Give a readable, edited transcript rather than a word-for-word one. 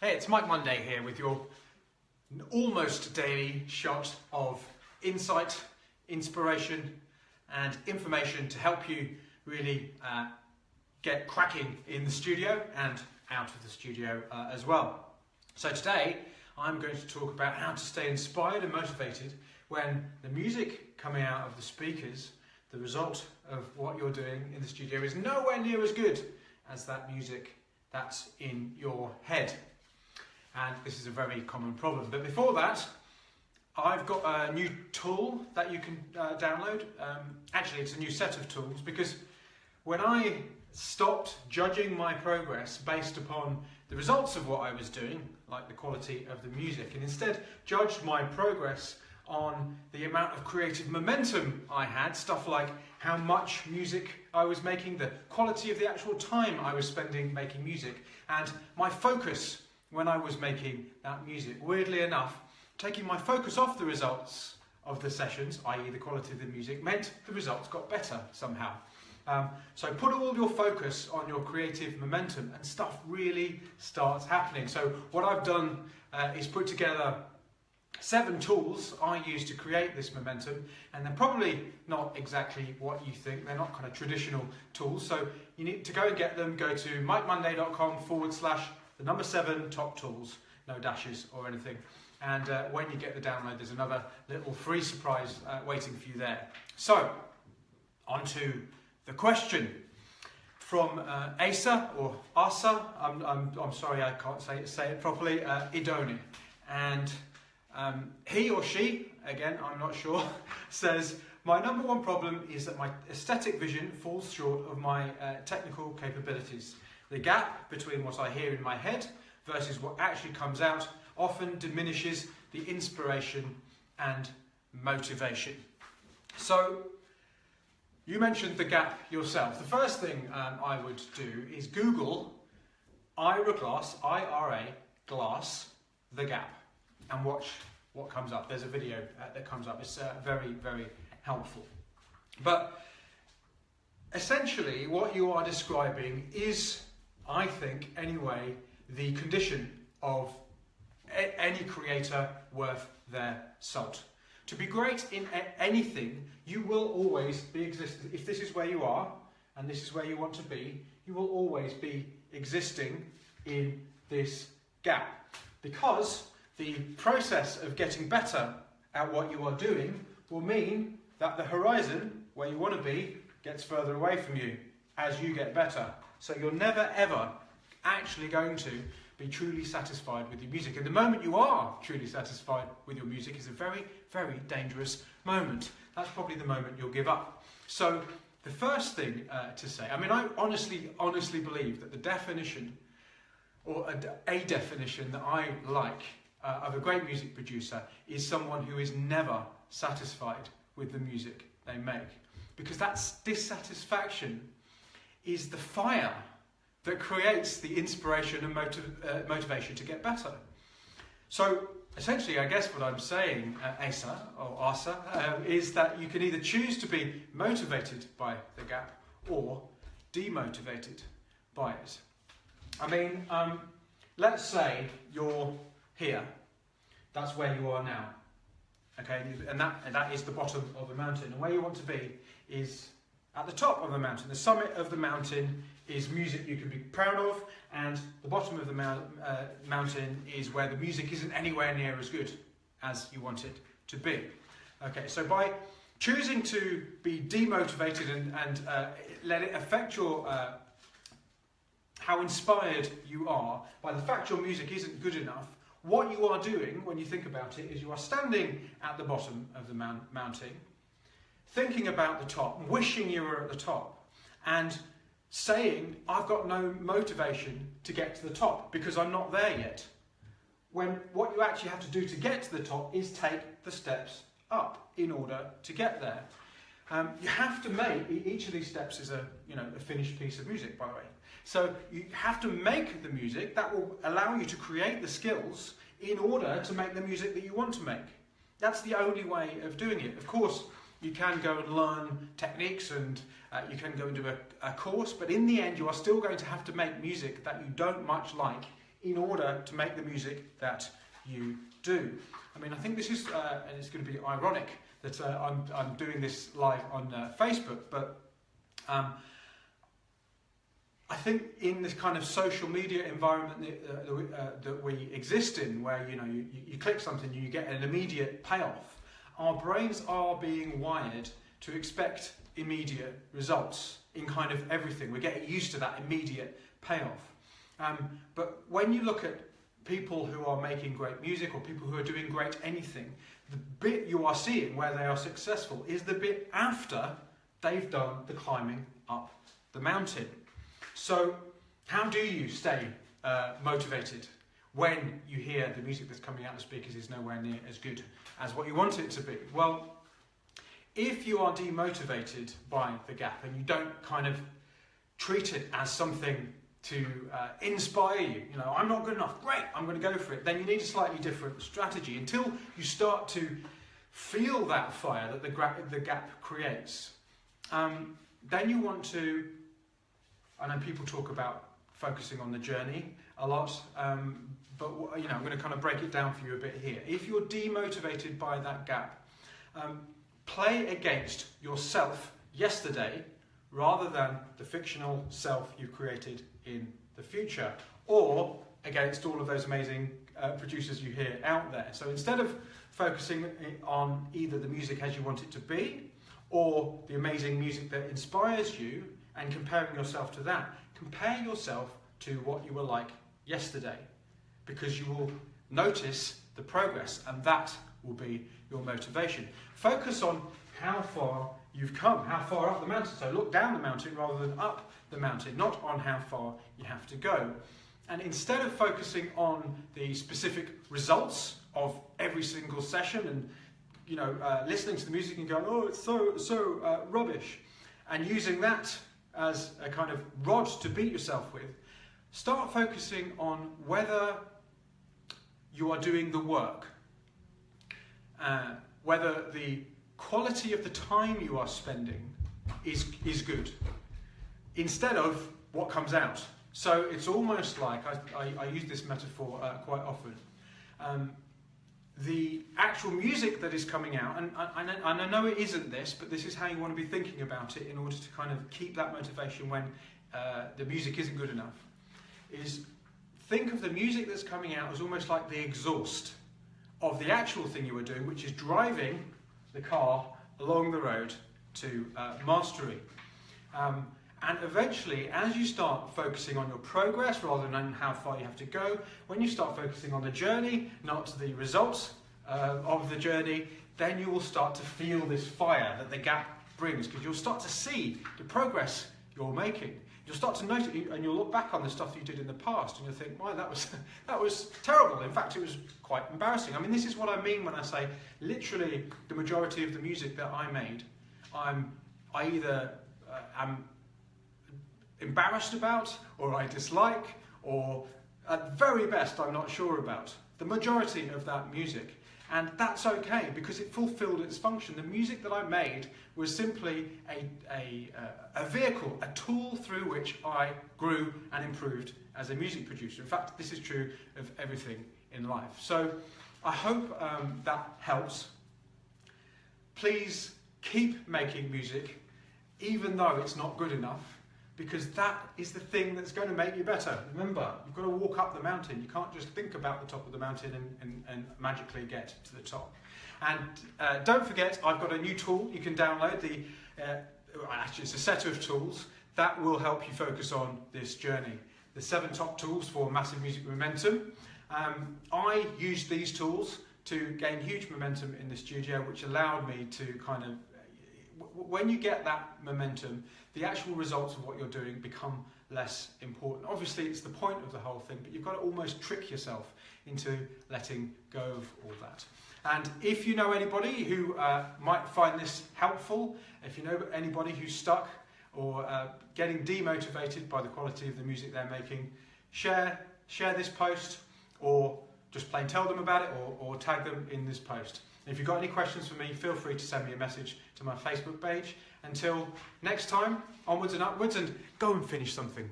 Hey, it's Mike Monday here with your almost daily shot of insight, inspiration and information to help you really get cracking in the studio and out of the studio as well. So today I'm going to talk about how to stay inspired and motivated when the music coming out of the speakers, the result of what you're doing in the studio, is nowhere near as good as that music that's in your head. And this is a very common problem. But before that, I've got a new tool that you can download. Actually, it's a new set of tools, because when I stopped judging my progress based upon the results of what I was doing, like the quality of the music, and instead judged my progress on the amount of creative momentum I had, stuff like how much music I was making, the quality of the actual time I was spending making music, and my focus when I was making that music. Weirdly enough, taking my focus off the results of the sessions, i.e. the quality of the music, meant the results got better somehow. So put all your focus on your creative momentum and stuff really starts happening. So what I've done is put together 7 tools I use to create this momentum, and they're probably not exactly what you think. They're not kind of traditional tools, so you need to go and get them. Go to mikemonday.com/7 top tools, no dashes or anything, and when you get the download there's another little free surprise waiting for you there. So on to the question from Asa, or Asa, I'm sorry I can't say it properly, Idoni, and he or she, again I'm not sure, says, my number one problem is that my aesthetic vision falls short of my technical capabilities. The gap between what I hear in my head versus what actually comes out often diminishes the inspiration and motivation. So you mentioned the gap yourself. The first thing I would do is Google Ira Glass, I-R-A, glass, the gap, and watch what comes up. There's a video that comes up. It's very, very helpful. But essentially what you are describing is, I think anyway, the condition of any creator worth their salt. To be great in anything, you will always be existing. If this is where you are and this is where you want to be, you will always be existing in this gap, because the process of getting better at what you are doing will mean that the horizon where you want to be gets further away from you as you get better. So you're never ever actually going to be truly satisfied with your music. And the moment you are truly satisfied with your music is a very, very dangerous moment. That's probably the moment you'll give up. So the first thing to say, I mean, I honestly believe that the definition, or a definition that I like of a great music producer, is someone who is never satisfied with the music they make. Because that dissatisfaction is the fire that creates the inspiration and motivation to get better. So essentially, I guess what I'm saying, Asa, is that you can either choose to be motivated by the gap or demotivated by it. I mean, let's say you're here. That's where you are now. Okay, and that is the bottom of the mountain. And where you want to be is at the top of the mountain. The summit of the mountain is music you can be proud of, and the bottom of the mountain is where the music isn't anywhere near as good as you want it to be. Okay, so by choosing to be demotivated and let it affect your how inspired you are by the fact your music isn't good enough, what you are doing when you think about it is you are standing at the bottom of the mountain, thinking about the top, wishing you were at the top, and saying, I've got no motivation to get to the top because I'm not there yet. When what you actually have to do to get to the top is take the steps up in order to get there. You have to make, each of these steps is a finished piece of music, by the way. So you have to make the music that will allow you to create the skills in order to make the music that you want to make. That's the only way of doing it. Of course, you can go and learn techniques and you can go and do a course, but in the end you are still going to have to make music that you don't much like in order to make the music that you do. I mean, I think this is, and it's going to be ironic that I'm doing this live on Facebook, but I think in this kind of social media environment that we exist in, where you click something and you get an immediate payoff, our brains are being wired to expect immediate results in kind of everything. We're getting used to that immediate payoff. But when you look at people who are making great music or people who are doing great anything, the bit you are seeing where they are successful is the bit after they've done the climbing up the mountain. So how do you stay motivated when you hear the music that's coming out of the speakers is nowhere near as good as what you want it to be? Well, if you are demotivated by the gap and you don't kind of treat it as something to inspire you, I'm not good enough, great, I'm going to go for it, then you need a slightly different strategy until you start to feel that fire that the gap creates. Then you want to, I know people talk about focusing on the journey a lot, but I'm going to kind of break it down for you a bit here. If you're demotivated by that gap, play against yourself yesterday rather than the fictional self you've created in the future, or against all of those amazing producers you hear out there. So instead of focusing on either the music as you want it to be or the amazing music that inspires you and comparing yourself to that, compare yourself to what you were like yesterday, because you will notice the progress and that will be your motivation. Focus on how far you've come, how far up the mountain. So look down the mountain rather than up the mountain, not on how far you have to go. And instead of focusing on the specific results of every single session and listening to the music and going, oh, it's so rubbish, and using that as a kind of rod to beat yourself with, start focusing on whether you are doing the work, whether the quality of the time you are spending is good, instead of what comes out. So it's almost like, I use this metaphor quite often, the actual music that is coming out, and I know it isn't this, but this is how you want to be thinking about it in order to kind of keep that motivation when the music isn't good enough, is think of the music that's coming out as almost like the exhaust of the actual thing you were doing, which is driving the car along the road to mastery. And eventually, as you start focusing on your progress rather than on how far you have to go, when you start focusing on the journey, not the results of the journey, then you will start to feel this fire that the gap brings, because you'll start to see the progress you're making. You'll start to notice, and you'll look back on the stuff you did in the past, and you'll think, "Wow, that was terrible. In fact, it was quite embarrassing." I mean, this is what I mean when I say, literally, the majority of the music that I made, I either am embarrassed about, or I dislike, or at very best I'm not sure about. The majority of that music, and that's okay because it fulfilled its function. The music that I made was simply a vehicle, a tool through which I grew and improved as a music producer. In fact, this is true of everything in life. So I hope that helps. Please keep making music even though it's not good enough, because that is the thing that's going to make you better. Remember, you've got to walk up the mountain. You can't just think about the top of the mountain and magically get to the top. And don't forget, I've got a new tool you can download. Actually, it's a set of tools that will help you focus on this journey. The 7 top tools for massive music momentum. I used these tools to gain huge momentum in the studio, which allowed me to kind of, when you get that momentum, the actual results of what you're doing become less important. Obviously, it's the point of the whole thing, but you've got to almost trick yourself into letting go of all that. And if you know anybody who might find this helpful, if you know anybody who's stuck or getting demotivated by the quality of the music they're making, share this post, or just plain tell them about it, or tag them in this post. If you've got any questions for me, feel free to send me a message to my Facebook page. Until next time, onwards and upwards, and go and finish something.